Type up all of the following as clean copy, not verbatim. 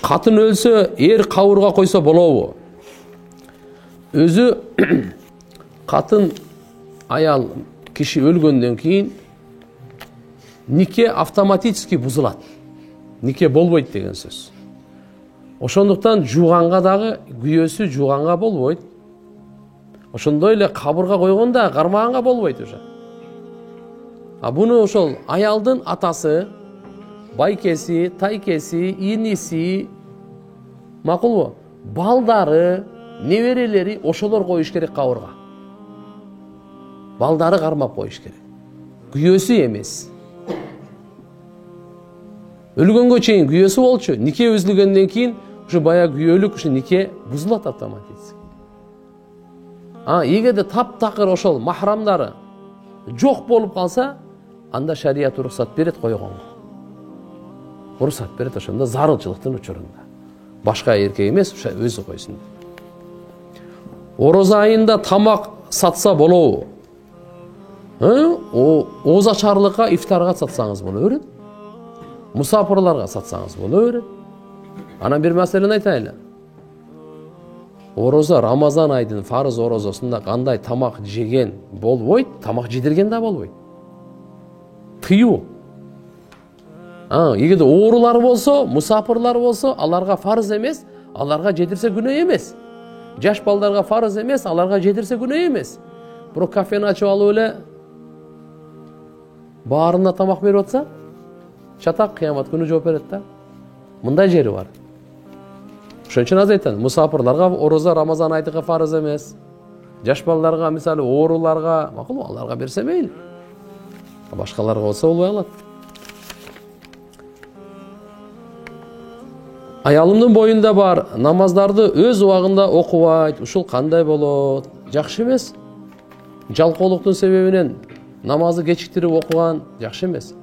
Катын өлсө, эр кабырга койсо болобу? Өзү катын аял киши өлгөндөн кийин нике автоматически бузулат. Нике болбойт деген сөз. Ошондуктан жууганга дагы күйөөсү жууганга болбойт. Ошондой эле кабырга койгондо кармаганга болбойт уже. А буну ошол аялдын атасы, байкеси, тайкеси, иниси, макулбу? Балдары, неберелери ошолор коюш керек кабырга. Балдары кармап коюш керек. Күйөөсү эмес. Өлгөнгө чейин күйөөсү болчу. Нике үзүлгөндөн кийин ушу бая күйөөлүк ушу нике бузулат автоматически. Эгерде таптакыр ошол махрамдары жок болуп калса, анда шарият уруксат берет койгонго. Уруксат берет ошондо зарылчылыктын учурунда. Башка эркек эмес, өзү койсун. Ороза айында тамак сатса болобу? Ооз ачарлыкка, ифтарга сатсаңыз боло берет. Мусапырларга сатсаңыз боло берет. Анан бир маселени айтайлы. Ороза Рамазан айдын фарыз орозосунда кандай тамак жеген болбойт, тамак жедирген да болбойт. Тыюу. Эгерде оорулар болсо, мусапырлар болсо, аларга фарыз эмес, аларга жедирсе күнөө эмес. Жаш балдарга фарыз эмес, аларга жедирсе күнөө эмес. Бирок кафени ачып алып эле баарына тамак берип атса, чатак кыямат күнү жооп берет да. Мындай жери бар. Ошон үчүн аз айтам, мусапырларга ороза Рамазан айдыга фарыз эмес. Жаш балдарга, мисалы, ооруларга, макул, аларга берсе мейли. Башкаларга болсо болбой калат. Аялымдын боюнда бар, намаздарды өз убагында окубайт. Ушул кандай болот? Жакшы эмес. Жалкоолуктун себебинен намазды кечиктирип окуган жакшы эмес.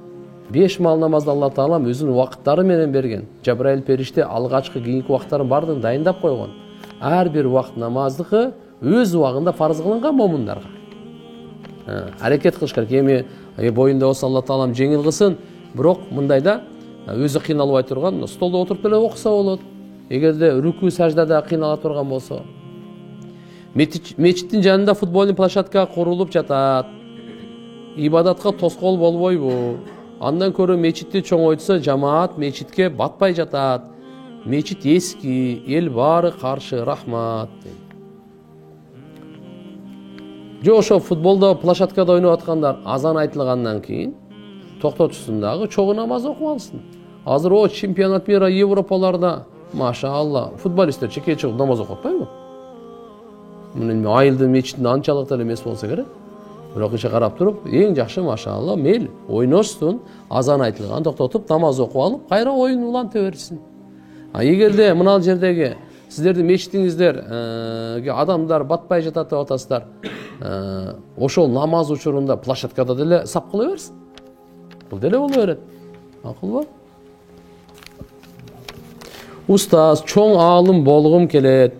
5 мал намазды Алла Таалам өзүнүн убакыттары менен берген. Жабраил периште алгачкы кийинки убакыттарын бардыгын дайындап койгон. Ар бир убакыт намаздыкы өз убагында фарыз кылынган момундарга. Аракет кылыш керек. Эми боюнда болсо Алла Таалам жеңил кылсын, бирок мындайда өзү кыйналбай турган, столдо отуруп эле окуса болот. Эгерде рүкүү саждада кыйнала турган болсо. Мечиттин жанында футболдун площадка курулуп жатат. Ибадатка тоскоол болбойбу? Андан көрө мечитти чоңойтса, жамаат мечитке батпай жатат. Мечит эски, эл баары каршы, рахмат. Жо ошо футболдо площадкада ойноп аткандар азан айтылгандан кийин токтотушсун дагы чогуу намаз окуп алсын. Азыр о чемпионат мира, Европаларда, машалла, футболисттер чекке чыгып намаз окуп атпайбы? Мына айылдын мечитинде анчалык деле эмес болсо керек. Бирок иши карап туруп, эң жакшы машалла, мейли, ойношсун, азан айтылган токтотуп, намаз окуп алып, кайра оюн уланта берсин. Эгерде мына жердеги сиздердин мечитиңиздерге адамдар батпай жатат деп атасыздар, ошол намаз учурунда площадкада деле сап кыла берсин. Бул деле боло берет. Макулбу? Устаз, чоң аалым болгум келет.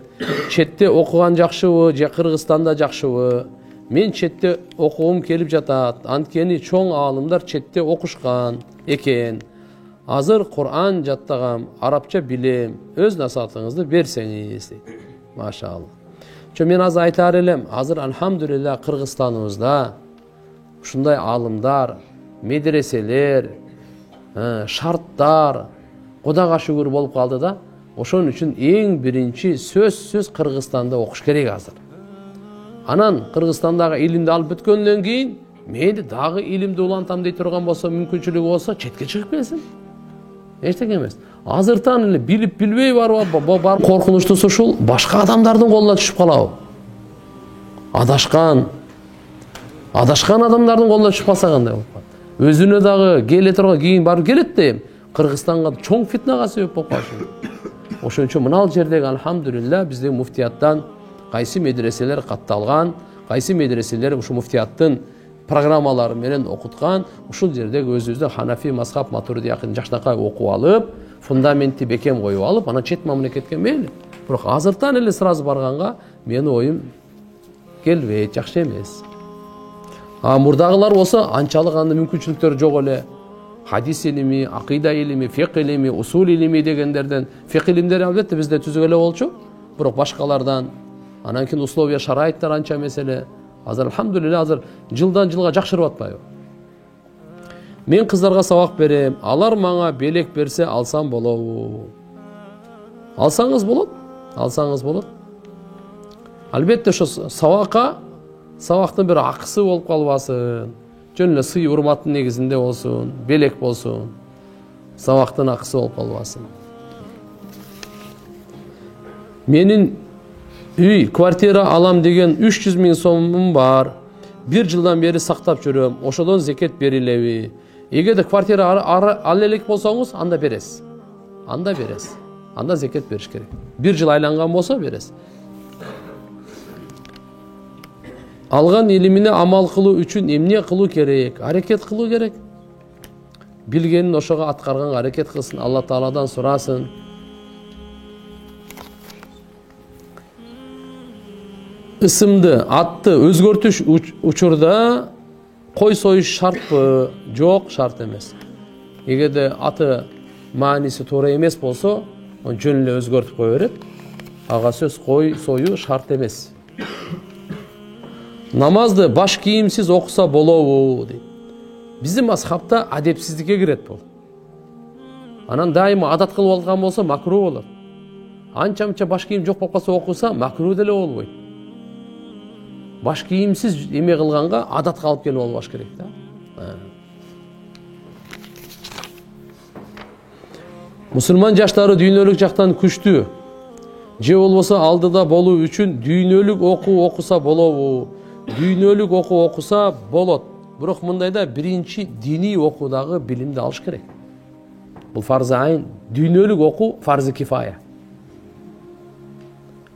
Четте окуган жакшыбы, же Кыргызстанда жакшыбы? Мен четте окугум келип жатат. Анткени чоң аалымдар четте окушкан экен. Азыр Кур'ан жаттагам, арабча билем. Өз насаатыңызды берсеңиз дейт. Машалла. Мен азыр айтар элем, азыр алхамдулилла Кыргызстаныбызда ушундай аалымдар, медреселер, шарттар Кудайга шүгүр болуп калды да. Ошон үчүн эң биринчи сөзсүз Кыргызстанда окуш керек азыр. Анан Кыргызстандагы илимди алып бүткөндөн кийин мени дагы илимди улантам дей турган болсо, мүмкүнчүлүгү болсо, четке чыгып келсин. Эчтеке эмес. Азыртан эле билип билбей барып коркунучтусу ушул башка адамдардын колуна түшүп калабы? Адашкан адамдардын колуна түшүп калса кандай болуп калат? Өзүнө дагы келе турган кийин барып келет дейм. Кыргызстанга чоң фитнага себеп болуп калышы. Ошон үчүн мына жердеги алхамдулилла биздин муфтияттан кайсы медреселер катталган, кайсы медреселер ушу муфтияттын программалары менен окуткан, ушул жердеги өзүбүздүн Ханафи мазхаб Матуридиякын жакшынакай окуп алып, фундаментти бекем коюп алып, анан чет мамлекетке мейли. Бирок азыртан эле сразу барганга менин оюм келбейт, жакшы эмес. Мурдагылар болсо анчалык анда мүмкүнчүлүктөр жок эле. Hadis ilimi, akida ilimi, fiqh ilimi, usul ilimi degендерден fiqh илимдери албетте бизде түзүк эле болчу. Бирок башкалардан анан кийин условия, шарайттар анча меселе. Азыр алхамдулилла азыр жылдан жылга жакшырып атпайбы? Мен кыздарга сабак берем, алар мага белек берсе алсам болобу. Алсаңыз болот, алсаңыз болот. Албетте ошо сабактын бир акысы болуп калбасын. Жөн эле сый урматтын негизинде болсун, белек болсун. Сабактын акысы болуп калбасын. Менин үй, квартира алам деген 300 000 сомум бар. Bir жылдан бери сактап жүрөм. Ошодон зекет берилеби? Эгерде квартира ал элек болсоңуз, анда бересиз. Анда бересиз. Анда зекет бериш керек. Bir жыл айланган болсо бересиз. Алган илимине амал кылуу үчүн эмне кылуу керек? Аракет кылуу керек. Билгенин ошого аткарганга аракет кылсын, Алла Тааладан сурасын. Исымды, атты өзгөртүш учурда кой союш шартпы? Жок, шарт эмес. Эгерде аты мааниси туура эмес болсо, жөн эле өзгөртүп кое берет. Ага сөз кой сою шарт эмес. Намазды баш кийимсиз окуса болобу дейт. Биздин мазхабта адепсиздикке кирет бул. Анан дайыма адат кылып алган болсо макру болот. Анча-мынча баш кийим жок болуп калса окуса макру деле болбойт. Баш кийимсиз эме кылганга адатка алып келип албаш керек да. Мусулман жаштары дүйнөлүк жактан күчтүү. Же болбосо алдыда болуу үчүн дүйнөлүк окуу окуса болобу? Дүйнөлүк окуу окуса болот. Бирок мындайда биринчи диний окуудагы билимди алыш керек. Бул фарзы айн. Дүйнөлүк окуу фарзы кифая.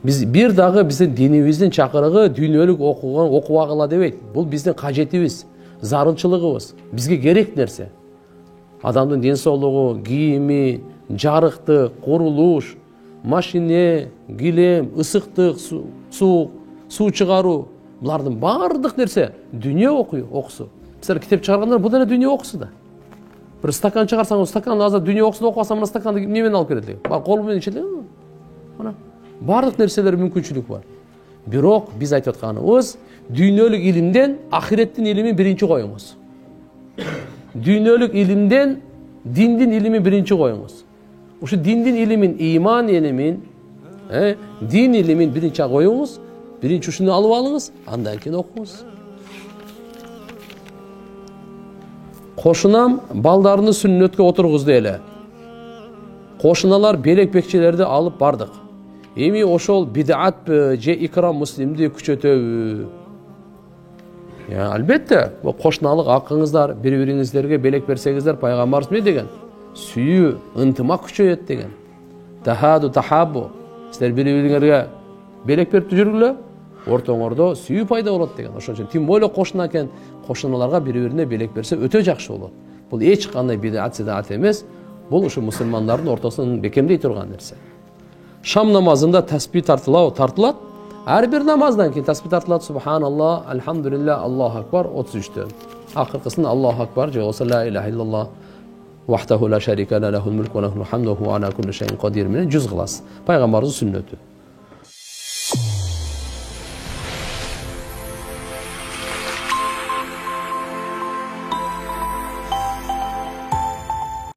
Biz bir dagы биздин динибиздин чакырыгы дүйнөлүк окубагыла дебейт. Бул биздин кажетибиз, зарылчылыгыбыз, бизге керек нерсе. Адамдын ден соолугу, кийими, жарыктык, курулуш, машине, килем, ысыктык, суу чыгаруу, булардын бардык нерсе дүйнө окусу. Мисалы китеп чыгаргандар бул деле дүйнө окусу да. Бир стакан чыгарсаң, стакан азыр дүйнө окусун окуп алсаң, мына стаканды эмне менен алып келет элек? Кол менен ичет эле. Мына бардык нерселер мүмкүнчүлүк бар. Бирок биз айтып атканыбыз, дүйнөлүк илимден ахиреттин илимин биринчи коюңуз. Дүйнөлүк илимден диндин илимин биринчи коюңуз. Ушу диндин илимин, иман илимин, дин илимин биринчи коюңуз, биринчи ушуну алып алыңыз, андан кийин окуңуз. Кошунам балдарны сүннөткө отургузду эле. Кошуналар белек бекчелерди алып бардык. Эми ошол бидатпы же икрам муслимди күчөтөбү? Албетте, кошуналык акыңыздар, бири-бириңиздерге белек берсеңиздер, пайгамбарыбыз эмне деген? Сүйүү, ынтымак күчөйөт деген. Тахаду тахаббу. Силер бири-бириңерге белек берип жүргүлө, ортоңордо сүйүү пайда болот деген. Ошон үчүн тим более кошуна экен, кошуналарга бири-бирине белек берсе өтө жакшы болот. Бул эч кандай бидат эмес, бул ушу мусулмандардын ортосунун бекемдей турган нерсе. Шам намазында тасбih тартылат. Ар бир намаздан кийин тасбih тартылат. Субханаллах, алхамдулилlah, Аллаху акбар 33-төн. Акыркысын Аллаху акбар же болсо ла илаха иллаллах вахтаху ла шарика ла лахул мулку ва лахул хамду ва ала кулли шайин кадир менен 100 кыласыз. Пайгамбардын сүннөтү.